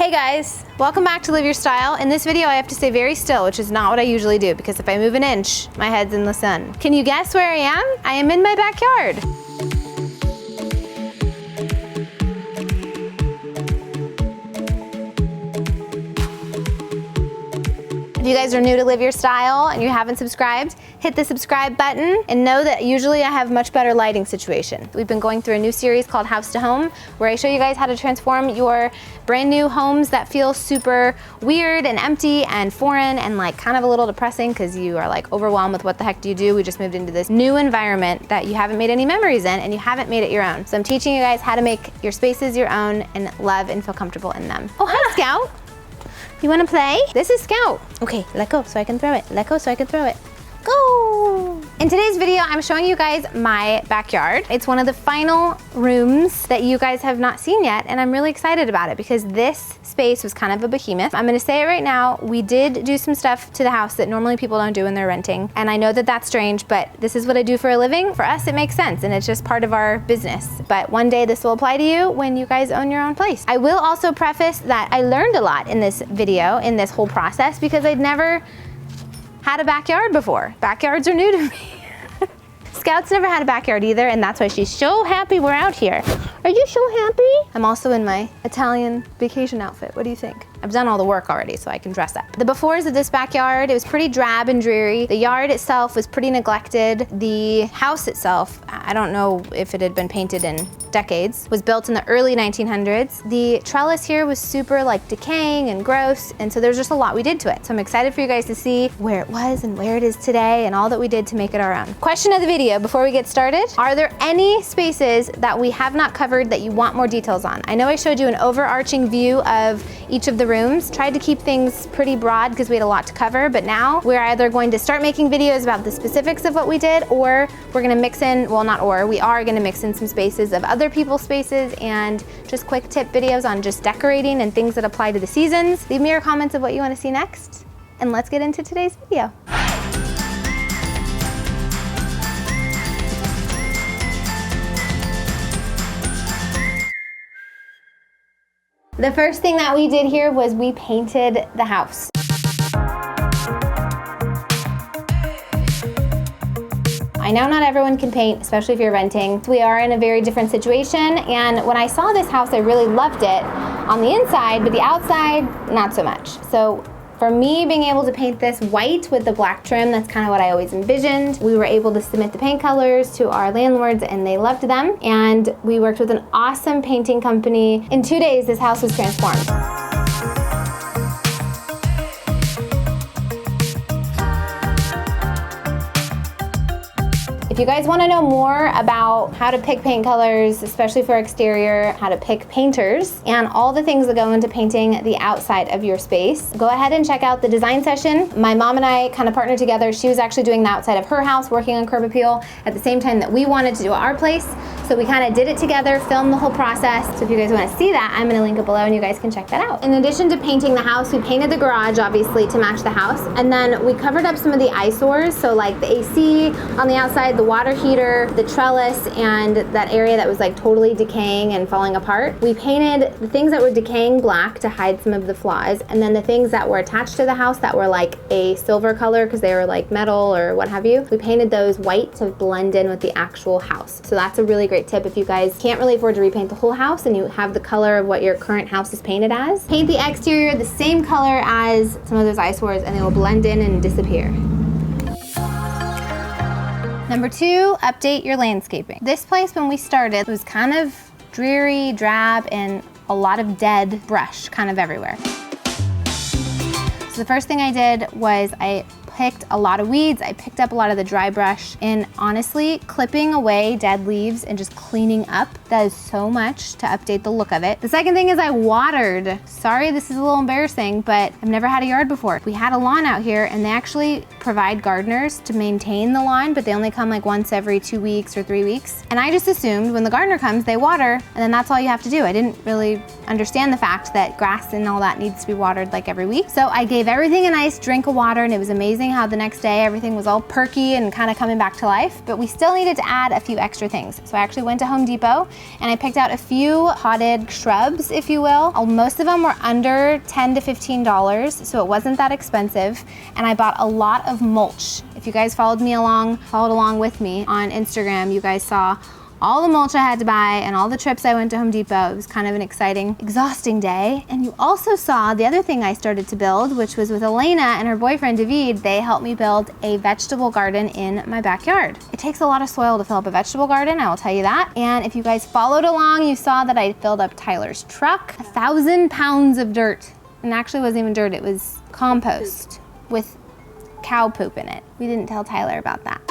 Hey guys, welcome back to Live Your Style. In this video I have to stay very still, which is not what I usually do because if I move an inch, my head's in the sun. Can you guess where I am? I am in my backyard. If you guys are new to Live Your Style and you haven't subscribed, hit the subscribe button and know that usually I have much better lighting situation. We've been going through a new series called House to Home where I show you guys how to transform your brand new homes that feel super weird and empty and foreign and like kind of a little depressing because you are like overwhelmed with what the heck do you do? We just moved into this new environment that you haven't made any memories in and you haven't made it your own. So I'm teaching you guys how to make your spaces your own and love and feel comfortable in them. Oh, hi Scout. You wanna play? This is Scout. Okay, let go so I can throw it. Let go so I can throw it. Go! In today's video, I'm showing you guys my backyard. It's one of the final rooms that you guys have not seen yet, and I'm really excited about it because this space was kind of a behemoth. I'm gonna say it right now, we did do some stuff to the house that normally people don't do when they're renting, and I know that that's strange, but this is what I do for a living. For us, it makes sense, and it's just part of our business. But one day this will apply to you when you guys own your own place. I will also preface that I learned a lot in this video, in this whole process, because I'd never had a backyard before. Backyards are new to me. Scout's never had a backyard either, and that's why she's so happy we're out here. Are you so happy? I'm also in my Italian vacation outfit. What do you think? I've done all the work already, so I can dress up. The befores of this backyard, it was pretty drab and dreary. The yard itself was pretty neglected. The house itself, I don't know if it had been painted in decades, was built in the early 1900s. The trellis here was super like decaying and gross, and so there's just a lot we did to it. So I'm excited for you guys to see where it was and where it is today and all that we did to make it our own. Question of the video before we get started, are there any spaces that we have not covered that you want more details on? I know I showed you an overarching view of each of the rooms, tried to keep things pretty broad because we had a lot to cover, but now we're either going to start making videos about the specifics of what we did, or we're gonna mix in, well not or, we are gonna mix in some spaces of other people's spaces and just quick tip videos on just decorating and things that apply to the seasons. Leave me your comments of what you wanna see next, and let's get into today's video. The first thing that we did here was we painted the house. I know not everyone can paint, especially if you're renting. We are in a very different situation, and when I saw this house, I really loved it on the inside, but the outside, not so much. So for me, being able to paint this white with the black trim, that's kind of what I always envisioned. We were able to submit the paint colors to our landlords and they loved them. And we worked with an awesome painting company. In 2 days, this house was transformed. If you guys want to know more about how to pick paint colors, especially for exterior, how to pick painters, and all the things that go into painting the outside of your space, go ahead and check out the design session. My mom and I kind of partnered together. She was actually doing the outside of her house, working on curb appeal at the same time that we wanted to do our place. So we kind of did it together, filmed the whole process. So if you guys want to see that, I'm going to link it below and you guys can check that out. In addition to painting the house, we painted the garage, obviously, to match the house. And then we covered up some of the eyesores. So like the AC on the outside, the water heater, the trellis, and that area that was like totally decaying and falling apart. We painted the things that were decaying black to hide some of the flaws, and then the things that were attached to the house that were like a silver color because they were like metal or what have you, we painted those white to blend in with the actual house. So that's a really great tip if you guys can't really afford to repaint the whole house and you have the color of what your current house is painted as. Paint the exterior the same color as some of those eyesores and they will blend in and disappear. Number 2, update your landscaping. This place when we started was kind of dreary, drab, and a lot of dead brush kind of everywhere. So the first thing I did was I picked a lot of weeds, I picked up a lot of the dry brush, and honestly, clipping away dead leaves and just cleaning up does so much to update the look of it. The second thing is I watered. Sorry, this is a little embarrassing, but I've never had a yard before. We had a lawn out here and they actually provide gardeners to maintain the lawn, but they only come like once every 2 weeks or 3 weeks. And I just assumed when the gardener comes, they water, and then that's all you have to do. I didn't really understand the fact that grass and all that needs to be watered like every week. So I gave everything a nice drink of water and it was amazing. amazing how the next day everything was all perky and kind of coming back to life, but we still needed to add a few extra things. So I actually went to Home Depot and I picked out a few potted shrubs, if you will. Most of them were under $10 to $15, so it wasn't that expensive. And I bought a lot of mulch. If you guys followed along with me on Instagram, you guys saw all the mulch I had to buy and all the trips I went to Home Depot. It was kind of an exciting, exhausting day. And you also saw the other thing I started to build, which was with Elena and her boyfriend David. They helped me build a vegetable garden in my backyard. It takes a lot of soil to fill up a vegetable garden, I will tell you that. And if you guys followed along, you saw that I filled up Tyler's truck, 1,000 pounds of dirt. And actually it wasn't even dirt, it was compost with cow poop in it. We didn't tell Tyler about that.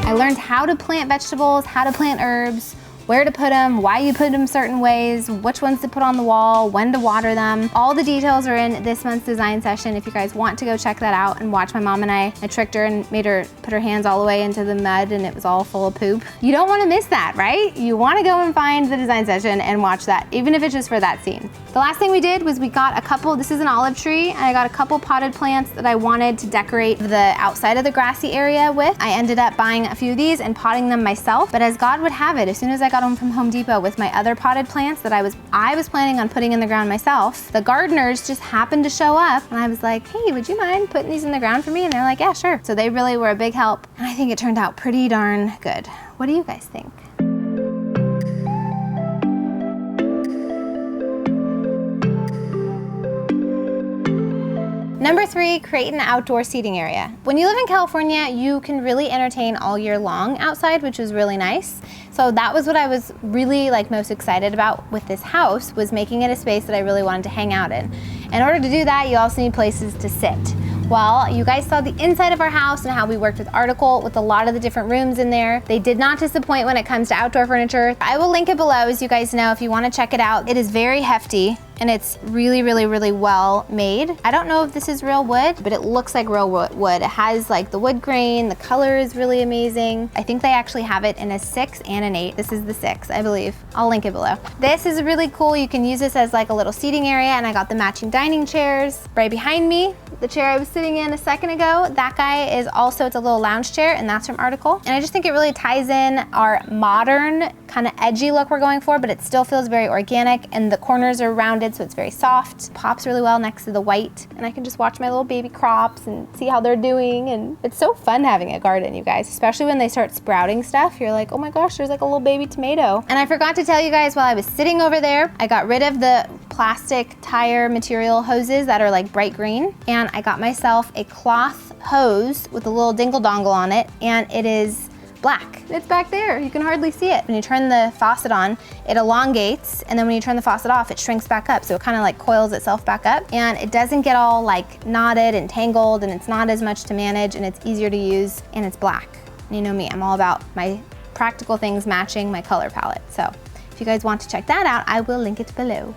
I learned how to plant vegetables, how to plant herbs, where to put them, why you put them certain ways, which ones to put on the wall, when to water them. All the details are in this month's design session. If you guys want to go check that out and watch my mom and I tricked her and made her put her hands all the way into the mud and it was all full of poop. You don't want to miss that, right? You want to go and find the design session and watch that, even if it's just for that scene. The last thing we did was we got a couple, this is an olive tree, and I got a couple potted plants that I wanted to decorate the outside of the grassy area with. I ended up buying a few of these and potting them myself, but as God would have it, as soon as I got home from Home Depot with my other potted plants that I was planning on putting in the ground myself, the gardeners just happened to show up and I was like, hey, would you mind putting these in the ground for me? And they're like, yeah, sure. So they really were a big help and I think it turned out pretty darn good. What do you guys think? Number 3, create an outdoor seating area. When you live in California, you can really entertain all year long outside, which is really nice. So that was what I was really most excited about with this house, was making it a space that I really wanted to hang out in. In order to do that, you also need places to sit. Well, you guys saw the inside of our house and how we worked with Article with a lot of the different rooms in there. They did not disappoint when it comes to outdoor furniture. I will link it below, as you guys know, if you want to check it out. It is very hefty and it's really, really, really well made. I don't know if this is real wood, but it looks like real wood. It has the wood grain, the color is really amazing. I think they actually have it in a 6 and an 8. This is the 6, I believe. I'll link it below. This is really cool. You can use this as a little seating area, and I got the matching dining chairs. Right behind me, the chair I was sitting in a second ago, that guy is also, it's a little lounge chair, and that's from Article. And I just think it really ties in our modern, kind of edgy look we're going for, but it still feels very organic, and the corners are rounded, so it's very soft. Pops really well next to the white, and I can just watch my little baby crops and see how they're doing, and it's so fun having a garden, you guys, especially when they start sprouting stuff. You're like, oh my gosh, there's a little baby tomato. And I forgot to tell you guys, while I was sitting over there, I got rid of the plastic tire material hoses that are bright green, and I got myself a cloth hose with a little dingle dongle on it, and it is black. It's back there, you can hardly see it. When you turn the faucet on, it elongates, and then when you turn the faucet off, it shrinks back up, so it kind of coils itself back up, and it doesn't get all knotted and tangled, and it's not as much to manage, and it's easier to use, and it's black. And you know me, I'm all about my practical things matching my color palette. So if you guys want to check that out, I will link it below.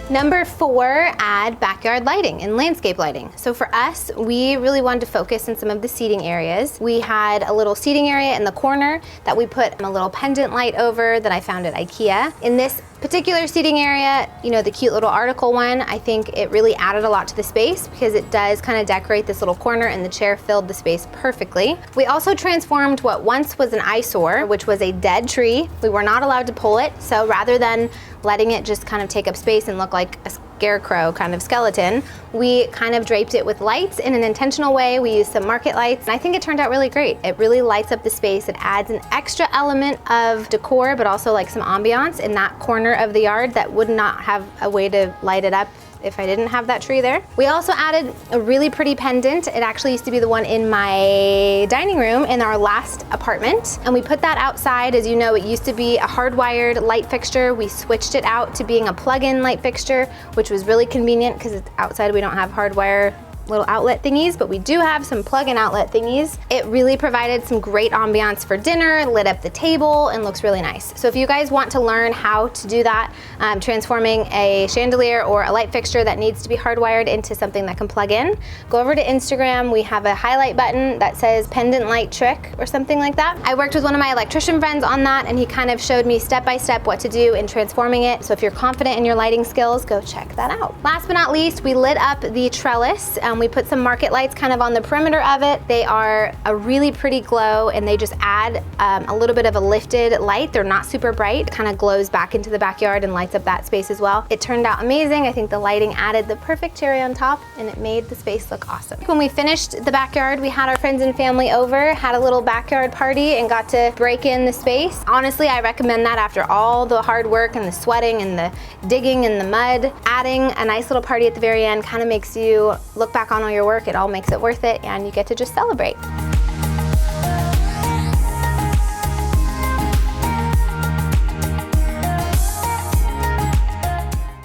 Number 4, add backyard lighting and landscape lighting. So for us, we really wanted to focus on some of the seating areas. We had a little seating area in the corner that we put a little pendant light over that I found at IKEA. In this particular seating area, the cute little Article one, I think it really added a lot to the space because it does kind of decorate this little corner, and the chair filled the space perfectly. We also transformed what once was an eyesore, which was a dead tree. We were not allowed to pull it, so rather than letting it just kind of take up space and look like a scarecrow kind of skeleton, we kind of draped it with lights in an intentional way. We used some market lights, and I think it turned out really great. It really lights up the space. It adds an extra element of decor, but also some ambiance in that corner of the yard that would not have a way to light it up if I didn't have that tree there. We also added a really pretty pendant. It actually used to be the one in my dining room in our last apartment, and we put that outside. As you know, it used to be a hardwired light fixture. We switched it out to being a plug-in light fixture, which was really convenient because it's outside. We don't have hardwire little outlet thingies, but we do have some plug-in outlet thingies. It really provided some great ambiance for dinner, lit up the table, and looks really nice. So if you guys want to learn how to do that, transforming a chandelier or a light fixture that needs to be hardwired into something that can plug in, go over to Instagram. We have a highlight button that says pendant light trick or something like that. I worked with one of my electrician friends on that, and he kind of showed me step by step what to do in transforming it. So if you're confident in your lighting skills, go check that out. Last but not least, we lit up the trellis. We put some market lights kind of on the perimeter of it. They are a really pretty glow, and they just add a little bit of a lifted light. They're not super bright. It kind of glows back into the backyard and lights up that space as well. It turned out amazing. I think the lighting added the perfect cherry on top, and it made the space look awesome. When we finished the backyard, we had our friends and family over, had a little backyard party, and got to break in the space. Honestly, I recommend that after all the hard work and the sweating and the digging and the mud. Adding a nice little party at the very end kind of makes you look back on all your work. It all makes it worth it, and you get to just celebrate.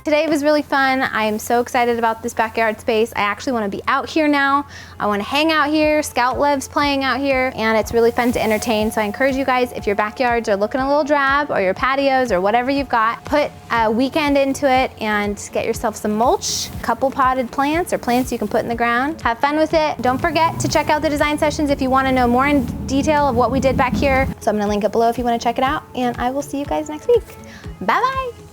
Today was really fun. I am so excited about this backyard space. I actually want to be out here now. I want to hang out here. Scout loves playing out here, and it's really fun to entertain. So I encourage you guys, if your backyards are looking a little drab, or your patios, or whatever you've got, put a weekend into it and get yourself some mulch, a couple potted plants or plants you can put in the ground. Have fun with it. Don't forget to check out the design sessions if you want to know more in detail of what we did back here. So I'm going to link it below if you want to check it out, and I will see you guys next week. Bye-bye.